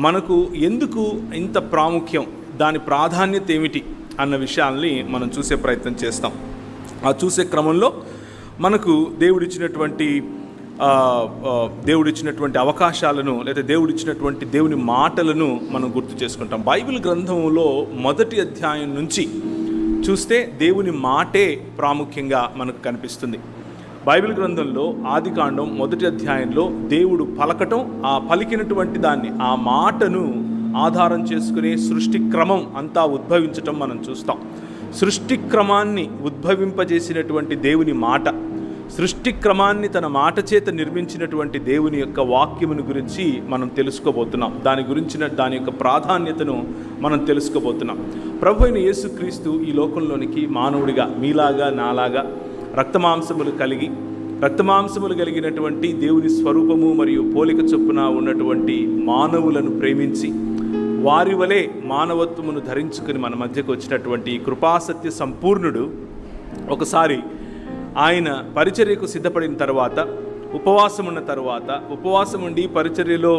మనకు ఎందుకు ఇంత ప్రాముఖ్యం, దాని ప్రాధాన్యత ఏమిటి అన్న విషయాల్ని మనం చూసే ప్రయత్నం చేస్తాం. ఆ చూసే క్రమంలో మనకు దేవుడిచ్చినటువంటి అవకాశాలను లేదా దేవుడిచ్చినటువంటి దేవుని మాటలను మనం గుర్తు చేసుకుంటాం. బైబిల్ గ్రంథంలో మొదటి అధ్యాయం నుంచి చూస్తే దేవుని మాటే ప్రాముఖ్యంగా మనకు కనిపిస్తుంది. బైబిల్ గ్రంథంలో ఆదికాండం మొదటి అధ్యాయంలో దేవుడు పలకటం, ఆ పలికినటువంటి దాన్ని, ఆ మాటను ఆధారం చేసుకునే సృష్టి క్రమం అంతా ఉద్భవించటం మనం చూస్తాం. సృష్టి క్రమాన్ని ఉద్భవింపజేసినటువంటి దేవుని మాట, సృష్టి క్రమాన్ని తన మాట చేత నిర్మించినటువంటి దేవుని యొక్క వాక్యమును గురించి మనం తెలుసుకోబోతున్నాం. దాని యొక్క ప్రాధాన్యతను మనం తెలుసుకోబోతున్నాం. ప్రభు అయిన యేసుక్రీస్తు ఈ లోకంలోనికి మానవుడిగా, మీలాగా నాలాగా రక్తమాంసములు కలిగినటువంటి దేవుని స్వరూపము మరియు పోలిక చొప్పున ఉన్నటువంటి మానవులను ప్రేమించి వారి వలె మానవత్వమును ధరించుకుని మన మధ్యకు వచ్చినటువంటి కృపాసత్య సంపూర్ణుడు ఒకసారి ఆయన పరిచర్యకు సిద్ధపడిన తర్వాత, ఉపవాసం ఉండి పరిచర్యలో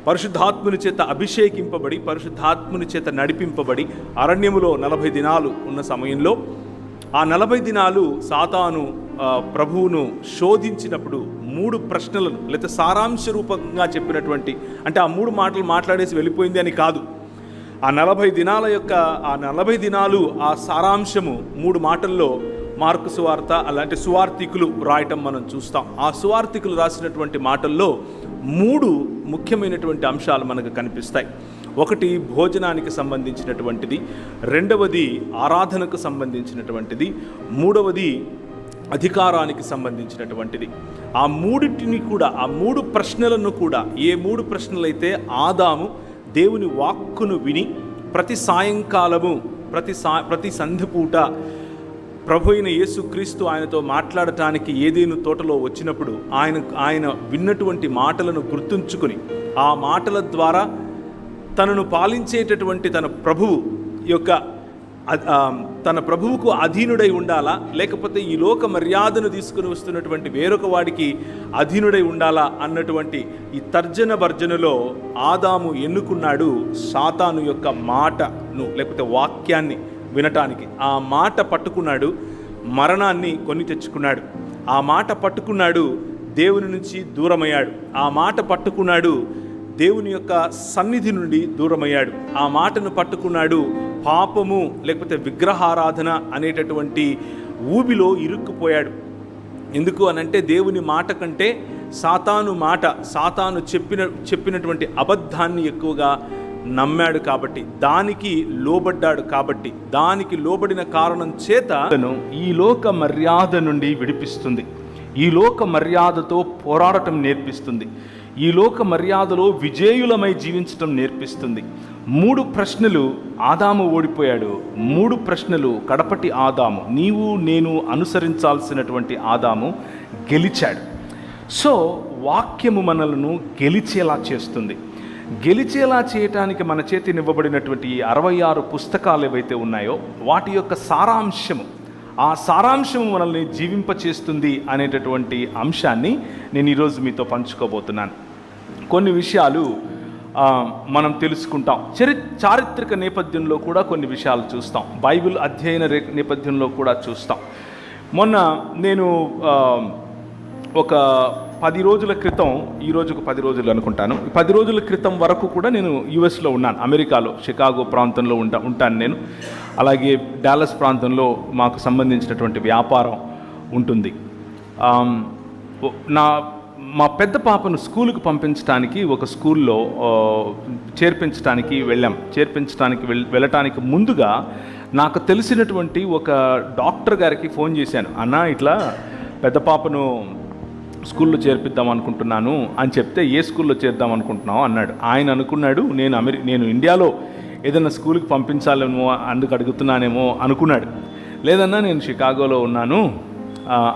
పరిశుద్ధాత్ముని చేత అభిషేకింపబడి, పరిశుద్ధాత్ముని చేత నడిపింపబడి అరణ్యములో 40 దినాలు ఉన్న సమయంలో, ఆ 40 దినాలు సాతాను ప్రభువును శోధించినప్పుడు 3 ప్రశ్నలను, లేదా సారాంశ రూపంగా చెప్పినటువంటి, అంటే ఆ 3 మాటలు మాట్లాడేసి వెళ్ళిపోయింది అని కాదు, ఆ 40 దినాలు ఆ సారాంశము 3 మాటల్లో మార్కు సువార్త అలాంటి సువార్థికులు రాయటం మనం చూస్తాం. ఆ సువార్థికులు రాసినటువంటి మాటల్లో 3 ముఖ్యమైనటువంటి అంశాలు మనకు కనిపిస్తాయి. ఒకటి భోజనానికి సంబంధించినటువంటిది, రెండవది ఆరాధనకు సంబంధించినటువంటిది, మూడవది అధికారానికి సంబంధించినటువంటిది. ఆ 3 ప్రశ్నలను కూడా, ఏ 3 ప్రశ్నలైతే ఆదాము దేవుని వాక్కును విని ప్రతి సాయంకాలము ప్రతి సంధిపూట ప్రభు అయిన యేసుక్రీస్తు ఆయనతో మాట్లాడటానికి ఏదేను తోటలో వచ్చినప్పుడు ఆయన విన్నటువంటి మాటలను గుర్తుంచుకొని, ఆ మాటల ద్వారా తనను పాలించేటటువంటి తన ప్రభువుకు అధీనుడై ఉండాలా, లేకపోతే ఈ లోక మర్యాదను తీసుకుని వస్తున్నటువంటి వేరొక వాడికి అధీనుడై ఉండాలా అన్నటువంటి ఈ తర్జన భర్జనలో ఆదాము ఎన్నుకున్నాడు సాతాను యొక్క మాటను, లేకపోతే వాక్యాన్ని వినటానికి. ఆ మాట పట్టుకున్నాడు, మరణాన్ని కొని తెచ్చుకున్నాడు. ఆ మాట పట్టుకున్నాడు, దేవుని నుంచి దూరమయ్యాడు. ఆ మాట పట్టుకున్నాడు, దేవుని యొక్క సన్నిధి నుండి దూరమయ్యాడు. ఆ మాటను పట్టుకున్నాడు, పాపము లేకపోతే విగ్రహారాధన అనేటటువంటి ఊబిలో ఇరుక్కుపోయాడు. ఎందుకు అనంటే దేవుని మాట కంటే సాతాను చెప్పినటువంటి అబద్ధాన్ని ఎక్కువగా నమ్మాడు కాబట్టి, దానికి లోబడ్డాడు కాబట్టి, దానికి లోబడిన కారణం చేత ఈ లోక మర్యాద నుండి విడిపిస్తుంది, ఈ లోక మర్యాదతో పోరాడటం నేర్పిస్తుంది, ఈ లోక మర్యాదలో విజేయులమై జీవించటం నేర్పిస్తుంది. 3 ప్రశ్నలు ఆదాము ఓడిపోయాడు. 3 ప్రశ్నలు కడపటి ఆదాము, నీవు నేను అనుసరించాల్సినటువంటి ఆదాము గెలిచాడు. సో వాక్యము మనలను గెలిచేలా చేస్తుంది. గెలిచేలా చేయటానికి మన చేతినివ్వబడినటువంటి 66 పుస్తకాలు ఏవైతే ఉన్నాయో వాటి యొక్క ఆ సారాంశము మనల్ని జీవింపచేస్తుంది అనేటటువంటి అంశాన్ని నేను ఈరోజు మీతో పంచుకోబోతున్నాను. కొన్ని విషయాలు మనం తెలుసుకుంటాం. చారిత్రక నేపథ్యంలో కూడా కొన్ని విషయాలు చూస్తాం, బైబిల్ అధ్యయన నేపథ్యంలో కూడా చూస్తాం. మొన్న నేను ఒక 10 రోజుల క్రితం, ఈ రోజుకు 10 రోజులు అనుకుంటాను, 10 రోజుల క్రితం వరకు కూడా నేను యుఎస్లో ఉన్నాను, అమెరికాలో షికాగో ప్రాంతంలో ఉంటాను నేను. అలాగే డాలస్ ప్రాంతంలో మాకు సంబంధించినటువంటి వ్యాపారం ఉంటుంది. మా పెద్ద పాపను స్కూలుకు పంపించడానికి ఒక స్కూల్లో చేర్పించడానికి వెళ్ళటానికి ముందుగా నాకు తెలిసినటువంటి ఒక డాక్టర్ గారికి ఫోన్ చేశాను. అన్నా, ఇట్లా పెద్ద పాపను స్కూల్లో చేర్పిద్దాం అనుకుంటున్నాను అని చెప్తే, ఏ స్కూల్లో చేద్దాం అనుకుంటున్నావు అన్నాడు. ఆయన అనుకున్నాడు నేను ఇండియాలో ఏదైనా స్కూల్కి పంపించాలేమో అందుకు అడుగుతున్నానేమో అనుకున్నాడు. లేదన్నా, నేను షికాగోలో ఉన్నాను.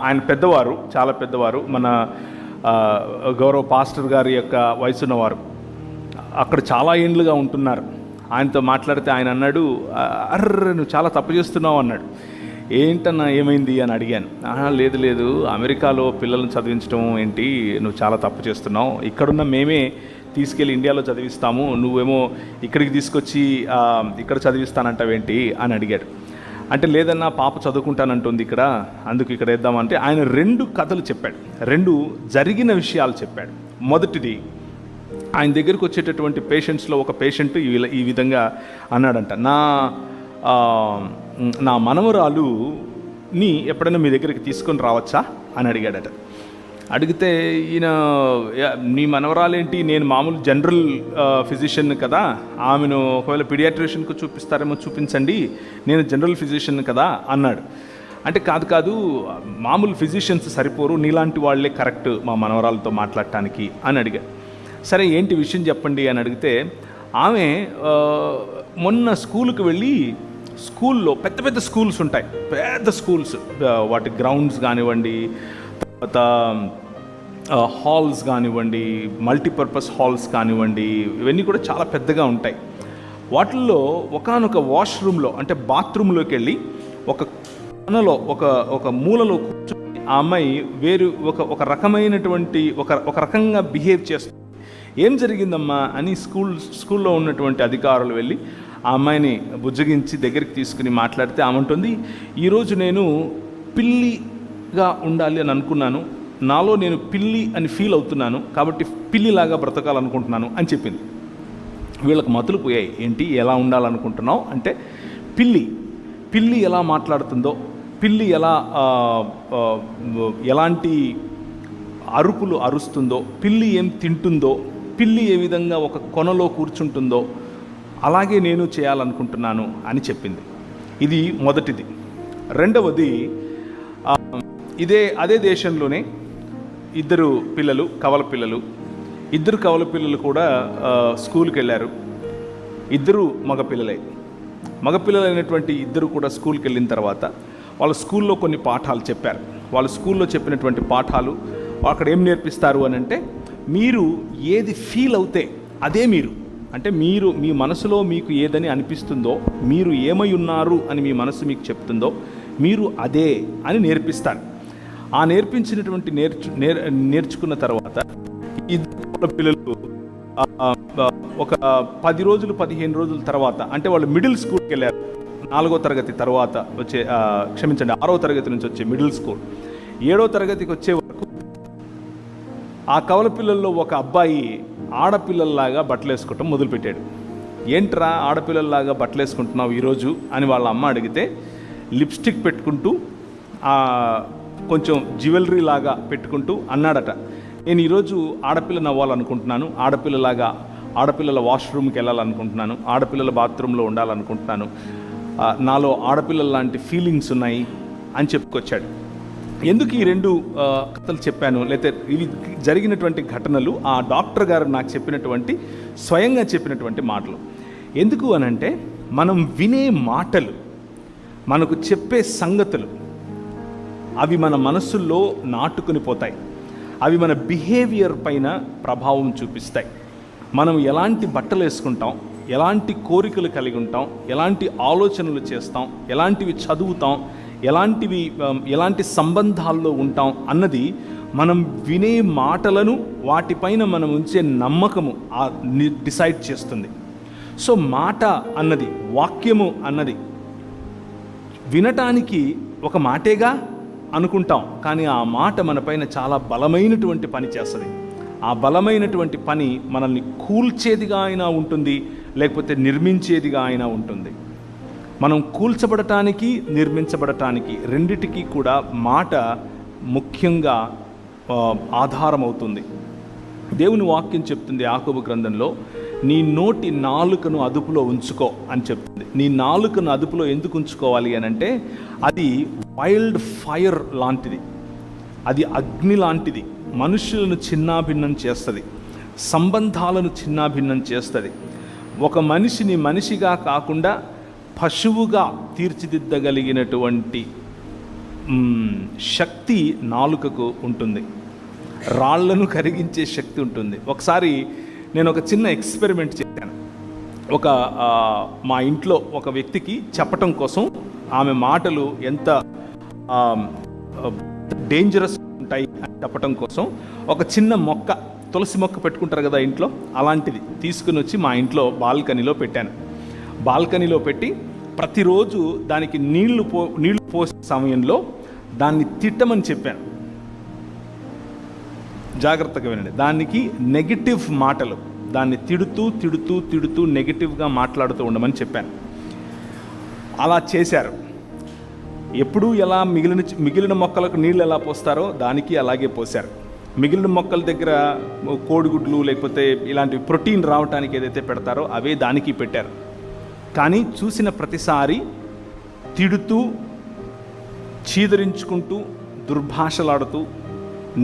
ఆయన పెద్దవారు, చాలా పెద్దవారు, మన గౌరవ పాస్టర్ గారి యొక్క వయసున్నవారు, అక్కడ చాలా ఏండ్లుగా ఉంటున్నారు. ఆయనతో మాట్లాడితే ఆయన అన్నాడు, అర్రే నువ్వు చాలా తప్పు చేస్తున్నావు అన్నాడు. ఏంటన్నా ఏమైంది అని అడిగాను. లేదు, అమెరికాలో పిల్లలను చదివించడం ఏంటి, నువ్వు చాలా తప్పు చేస్తున్నావు, ఇక్కడున్న మేమే తీసుకెళ్ళి ఇండియాలో చదివిస్తాము, నువ్వేమో ఇక్కడికి తీసుకొచ్చి ఇక్కడ చదివిస్తానంటావేంటి అని అడిగాడు. అంటే లేదన్నా పాప చదువుకుంటానంటుంది ఇక్కడ, అందుకు ఇక్కడ వేద్దామంటే ఆయన 2 కథలు చెప్పాడు, 2 జరిగిన విషయాలు చెప్పాడు. మొదటిది, ఆయన దగ్గరికి వచ్చేటటువంటి పేషెంట్స్లో ఒక పేషెంట్ ఈ విధంగా అన్నాడంట, నా మనవరాలుని ఎప్పుడైనా మీ దగ్గరికి తీసుకొని రావచ్చా అని అడిగాడట. అడిగితే ఈయన, నీ మనవరాలేంటి, నేను మామూలు జనరల్ ఫిజిషియన్ కదా, ఆమెను ఒకవేళ పీడియాట్రిషియన్కు చూపిస్తారేమో చూపించండి, నేను జనరల్ ఫిజిషియన్ కదా అన్నాడు. అంటే కాదు మామూలు ఫిజిషియన్స్ సరిపోరు, నీలాంటి వాళ్ళే కరెక్ట్ మా మనవరాలతో మాట్లాడటానికి అని అడిగాడు. సరే ఏంటి విషయం చెప్పండి అని అడిగితే, ఆమె మొన్న స్కూల్కి వెళ్ళి, స్కూల్లో పెద్ద స్కూల్స్ ఉంటాయి, పెద్ద స్కూల్స్, వాటి గ్రౌండ్స్ కానివ్వండి, తర్వాత హాల్స్ కానివ్వండి, మల్టీపర్పస్ హాల్స్ కానివ్వండి, ఇవన్నీ కూడా చాలా పెద్దగా ఉంటాయి. వాటిల్లో ఒకానొక వాష్రూమ్లో, అంటే బాత్రూంలోకి వెళ్ళి ఒక కొనలో ఒక మూలలో కూర్చొని ఆ అమ్మాయి ఒక రకమైనటువంటి ఒక రకంగా బిహేవ్ చేస్తుంది. ఏం జరిగిందమ్మా అని స్కూల్లో ఉన్నటువంటి అధికారులు వెళ్ళి ఆ అమ్మాయిని బుజ్జగించి దగ్గరికి తీసుకుని మాట్లాడితే ఆమె ఉంటుంది, ఈరోజు నేను పిల్లిగా ఉండాలి అని అనుకున్నాను, నాలో నేను పిల్లి అని ఫీల్ అవుతున్నాను, కాబట్టి పిల్లిలాగా బ్రతకాలనుకుంటున్నాను అని చెప్పింది. వీళ్ళకి మతులు పోయాయి. ఏంటి, ఎలా ఉండాలనుకుంటున్నావు అంటే, పిల్లి ఎలా మాట్లాడుతుందో, పిల్లి ఎలాంటి అరుపులు అరుస్తుందో, పిల్లి ఏం తింటుందో, పిల్లి ఏ విధంగా ఒక కొనలో కూర్చుంటుందో అలాగే నేను చేయాలనుకుంటున్నాను అని చెప్పింది. ఇది మొదటిది. రెండవది, అదే దేశంలోనే ఇద్దరు కవల పిల్లలు కూడా స్కూల్కి వెళ్ళారు. ఇద్దరు మగపిల్లలైనటువంటి ఇద్దరు కూడా స్కూల్కి వెళ్ళిన తర్వాత వాళ్ళ స్కూల్లో కొన్ని పాఠాలు చెప్పారు. వాళ్ళ స్కూల్లో చెప్పినటువంటి పాఠాలు అక్కడ ఏం నేర్పిస్తారు అని అంటే, మీరు ఏది ఫీల్ అవుతే అదే మీరు, అంటే మీరు మీ మనసులో మీకు ఏదని అనిపిస్తుందో, మీరు ఏమై ఉన్నారు అని మీ మనసు మీకు చెప్తుందో మీరు అదే అని నేర్పిస్తారు. ఆ నేర్పించినటువంటి నేర్చుకున్న తర్వాత ఇద్దరు పిల్లలు ఒక 10 రోజులు 15 రోజుల తర్వాత, అంటే వాళ్ళు మిడిల్ స్కూల్కి వెళ్ళారు. 4వ తరగతి తర్వాత వచ్చే 6వ తరగతి నుంచి వచ్చే మిడిల్ స్కూల్, 7వ తరగతికి వచ్చే వరకు ఆ కవల పిల్లల్లో ఒక అబ్బాయి ఆడపిల్లల్లాగా బట్టలు వేసుకోవటం మొదలుపెట్టాడు. ఏంట్రా ఆడపిల్లల్లాగా బట్టలు వేసుకుంటున్నావు ఈరోజు అని వాళ్ళ అమ్మ అడిగితే, లిప్స్టిక్ పెట్టుకుంటూ కొంచెం జ్యువెలరీ లాగా పెట్టుకుంటూ అన్నాడట, నేను ఈరోజు ఆడపిల్లని అవ్వాలనుకుంటున్నాను, ఆడపిల్లల వాష్రూమ్కి వెళ్ళాలనుకుంటున్నాను, ఆడపిల్లల బాత్రూంలో ఉండాలనుకుంటున్నాను, నాలో ఆడపిల్లల లాంటి ఫీలింగ్స్ ఉన్నాయి అని చెప్పుకొచ్చాడు. ఎందుకు ఈ 2 కథలు చెప్పాను, లేకపోతే ఇవి జరిగినటువంటి ఘటనలు ఆ డాక్టర్ గారు నాకు స్వయంగా చెప్పినటువంటి మాటలు ఎందుకు అనంటే, మనం వినే మాటలు, మనకు చెప్పే సంగతులు, అవి మన మనసుల్లో నాటుకుని పోతాయి. అవి మన బిహేవియర్ పైన ప్రభావం చూపిస్తాయి. మనం ఎలాంటి బట్టలు వేసుకుంటాం, ఎలాంటి కోరికలు కలిగి ఉంటాం, ఎలాంటి ఆలోచనలు చేస్తాం, ఎలాంటివి చదువుతాం, ఎలాంటి సంబంధాల్లో ఉంటాం అన్నది మనం వినే మాటలను, వాటిపైన మనం ఉంచే నమ్మకము డిసైడ్ చేస్తుంది. సో మాట అన్నది, వాక్యము అన్నది వినటానికి ఒక మాటేగా అనుకుంటాం, కానీ ఆ మాట మన పైన చాలా బలమైనటువంటి పని చేస్తుంది. ఆ బలమైనటువంటి పని మనల్ని కూల్చేదిగా అయినా ఉంటుంది, లేకపోతే నిర్మించేదిగా అయినా ఉంటుంది. మనం కూల్చబడటానికి, నిర్మించబడటానికి రెండిటికీ కూడా మాట ముఖ్యంగా ఆధారం అవుతుంది. దేవుని వాక్యం చెప్తుంది యాకోబు గ్రంథంలో, నీ నోటి నాలుకను అదుపులో ఉంచుకో అని చెప్తుంది. నీ నాలుకను అదుపులో ఎందుకు ఉంచుకోవాలి అని అంటే, అది వైల్డ్ ఫైర్ లాంటిది, అది అగ్ని లాంటిది. మనుషులను చిన్నాభిన్నం చేస్తుంది, సంబంధాలను చిన్నాభిన్నం చేస్తుంది. ఒక మనిషిని మనిషిగా కాకుండా పశువుగా తీర్చిదిద్దగలిగినటువంటి శక్తి నాలుకకు ఉంటుంది. రాళ్లను కరిగించే శక్తి ఉంటుంది. ఒకసారి నేను ఒక చిన్న ఎక్స్పెరిమెంట్ చేశాను. మా ఇంట్లో ఒక వ్యక్తికి చెప్పటం కోసం, ఆమె మాటలు ఎంత డేంజరస్ ఉంటాయి అని చెప్పటం కోసం ఒక చిన్న మొక్క తులసి మొక్క పెట్టుకుంటారు కదా ఇంట్లో, అలాంటిది తీసుకుని వచ్చి మా ఇంట్లో బాల్కనీలో పెట్టాను. బాల్కనీలో పెట్టి ప్రతిరోజు దానికి నీళ్లు పోసే సమయంలో దాన్ని తిట్టమని చెప్పాను. జాగ్రత్తగా వినండి. దానికి నెగిటివ్ మాటలు, దాన్ని తిడుతూ నెగిటివ్గా మాట్లాడుతూ ఉండమని చెప్పాను. అలా చేశారు. ఎప్పుడూ ఎలా మిగిలిన మొక్కలకు నీళ్ళు ఎలా పోస్తారో దానికి అలాగే పోశారు. మిగిలిన మొక్కల దగ్గర కోడిగుడ్లు లేకపోతే ఇలాంటి ప్రోటీన్ రావడానికి ఏదైతే పెడతారో అవే దానికి పెట్టారు. కానీ చూసిన ప్రతిసారి తిడుతూ, చీదరించుకుంటూ, దుర్భాషలాడుతూ,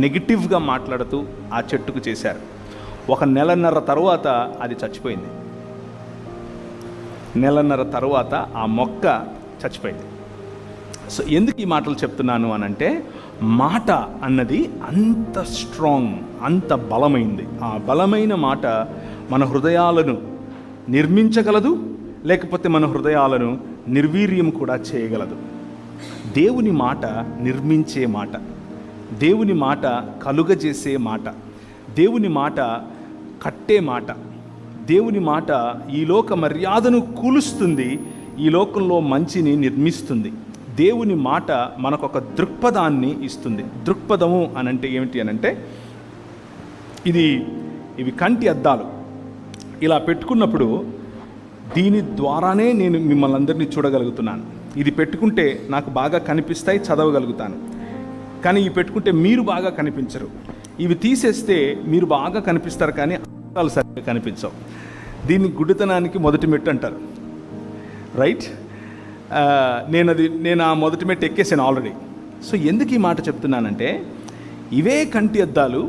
నెగిటివ్గా మాట్లాడుతూ ఆ చెట్టుకు చేశారు. 1 నెలన్నర తరువాత అది చచ్చిపోయింది. నెలన్నర తరువాత ఆ మొక్క చచ్చిపోయింది. సో ఎందుకు ఈ మాటలు చెప్తున్నాను అనంటే, మాట అన్నది అంత స్ట్రాంగ్, అంత బలమైంది. ఆ బలమైన మాట మన హృదయాలను నిర్మించగలదు, లేకపోతే మన హృదయాలను నిర్వీర్యం కూడా చేయగలదు. దేవుని మాట నిర్మించే మాట, దేవుని మాట కలుగజేసే మాట, దేవుని మాట కట్టే మాట, దేవుని మాట ఈ లోక మర్యాదను కూలుస్తుంది, ఈ లోకంలో మంచిని నిర్మిస్తుంది. దేవుని మాట మనకొక దృక్పథాన్ని ఇస్తుంది. దృక్పథము అనంటే ఏమిటి అనంటే, ఇవి కంటి అద్దాలు. ఇలా పెట్టుకున్నప్పుడు దీని ద్వారానే నేను మిమ్మల్ని అందరినీ చూడగలుగుతున్నాను. ఇది పెట్టుకుంటే నాకు బాగా కనిపిస్తాయి, చదవగలుగుతాను. కానీ ఇవి పెట్టుకుంటే మీరు బాగా కనిపించరు. ఇవి తీసేస్తే మీరు బాగా కనిపిస్తారు, కానీ అద్దాలు సరిగ్గా కనిపించవు. దీన్ని గుడ్డితనానికి మొదటి మెట్టు అంటారు, రైట్? నేను ఆ మొదటి మెట్టు ఎక్కేసాను ఆల్రెడీ. సో ఎందుకు ఈ మాట చెప్తున్నానంటే, ఇవే కంటి అద్దాలు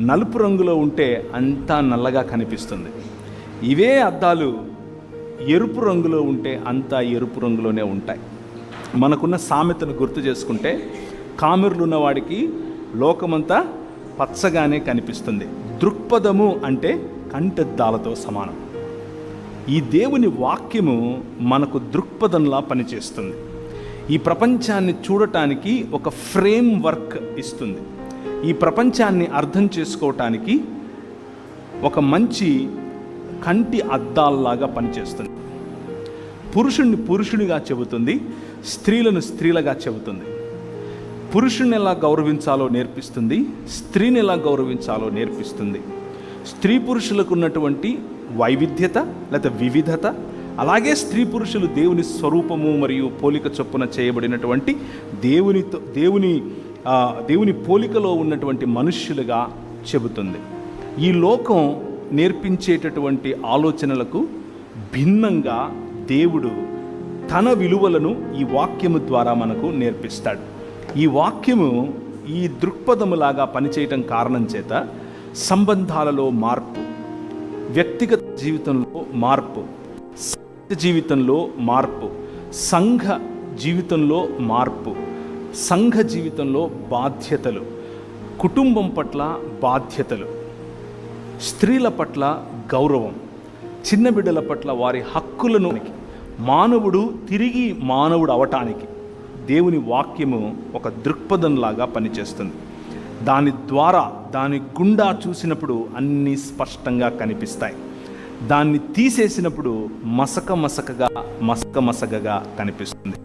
నలుపు రంగులో ఉంటే అంతా నల్లగా కనిపిస్తుంది. ఇవే అద్దాలు ఎరుపు రంగులో ఉంటే అంతా ఎరుపు రంగులోనే ఉంటాయి. మనకున్న సామెతను గుర్తు చేసుకుంటే, కామెర్లు ఉన్నవాడికి లోకమంతా పచ్చగానే కనిపిస్తుంది. దృక్పథము అంటే కంటెద్దాలతో సమానం. ఈ దేవుని వాక్యము మనకు దృక్పథంలా పనిచేస్తుంది. ఈ ప్రపంచాన్ని చూడటానికి ఒక ఫ్రేమ్ వర్క్ ఇస్తుంది. ఈ ప్రపంచాన్ని అర్థం చేసుకోవటానికి ఒక మంచి కంటి అద్దాల్లాగా పనిచేస్తుంది. పురుషుణ్ణి పురుషునిగా చెబుతుంది, స్త్రీలను స్త్రీలుగా చెబుతుంది. పురుషుణ్ణి ఎలా గౌరవించాలో నేర్పిస్తుంది, స్త్రీని ఎలా గౌరవించాలో నేర్పిస్తుంది. స్త్రీ పురుషులకు ఉన్నటువంటి వైవిధ్యత లేదా వివిధత, అలాగే స్త్రీ పురుషులు దేవుని స్వరూపము మరియు పోలిక చొప్పున చేయబడినటువంటి దేవుని పోలికలో ఉన్నటువంటి మనుష్యులుగా చెబుతుంది. ఈ లోకం నేర్పించేటటువంటి ఆలోచనలకు భిన్నంగా దేవుడు తన విలువలను ఈ వాక్యము ద్వారా మనకు నేర్పిస్తాడు. ఈ వాక్యము ఈ దృక్పథములాగా పనిచేయటం కారణం చేత సంబంధాలలో మార్పు, వ్యక్తిగత జీవితంలో మార్పు, జీవితంలో మార్పు, సంఘ జీవితంలో మార్పు, సంఘ జీవితంలో బాధ్యతలు, కుటుంబం పట్ల బాధ్యతలు, స్త్రీల పట్ల గౌరవం, చిన్న బిడ్డల పట్ల వారి హక్కులను, మానవుడు తిరిగి మానవుడు అవటానికి దేవుని వాక్యము ఒక దృక్పథంలాగా పనిచేస్తుంది. దాని ద్వారా, దాని గుండా చూసినప్పుడు అన్నీ స్పష్టంగా కనిపిస్తాయి. దాన్ని తీసేసినప్పుడు మసకగా కనిపిస్తుంది.